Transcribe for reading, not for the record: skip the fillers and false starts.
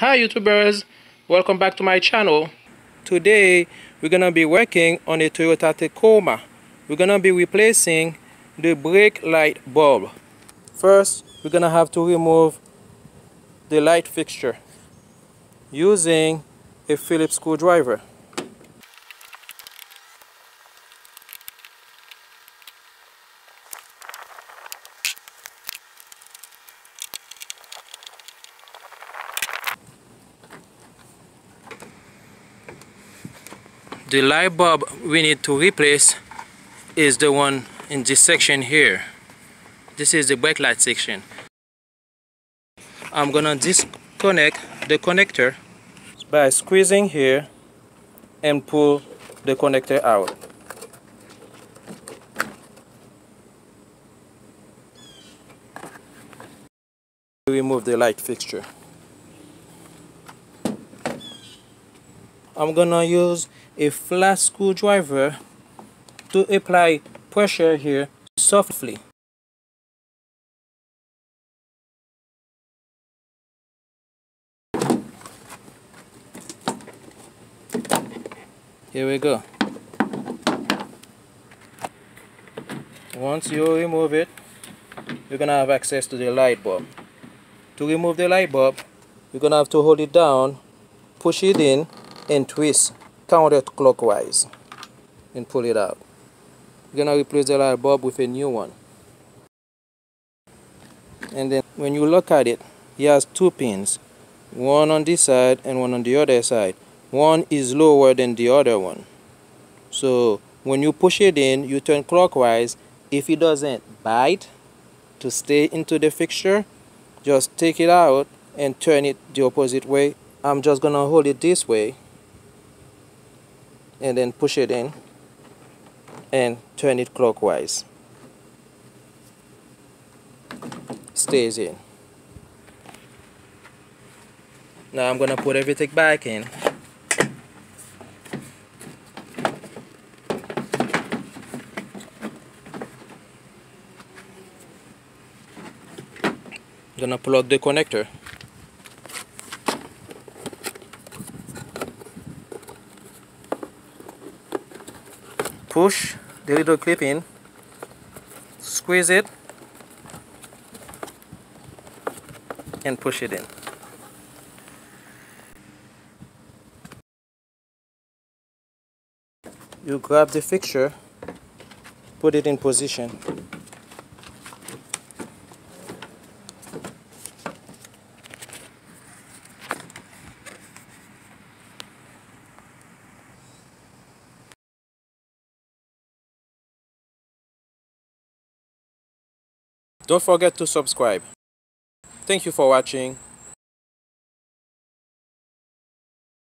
Hi YouTubers, welcome back to my channel. Today we're gonna be working on a Toyota Tacoma. We're gonna be replacing the brake light bulb. First, we're gonna have to remove the light fixture using a Phillips screwdriver. The light bulb we need to replace is the one in this section here. This is the brake light section. I'm gonna disconnect the connector by squeezing here and pull the connector out. Remove the light fixture. I'm gonna use a flat screwdriver to apply pressure here softly. Here we go. Once you remove it, you're gonna have access to the light bulb. To remove the light bulb, you're gonna have to hold it down, push it in, and twist counterclockwise and pull it out. You're gonna replace the light bulb with a new one. And then when you look at it, it has two pins, one on this side and one on the other side. One is lower than the other one. So when you push it in, you turn clockwise. If it doesn't bite to stay into the fixture, just take it out and turn it the opposite way. I'm just gonna hold it this way and then push it in and turn it clockwise. Stays in. Now I'm gonna put everything back in. Gonna plug the connector. Push the little clip in, squeeze it, and push it in. You grab the fixture, put it in position. Don't forget to subscribe. Thank you for watching.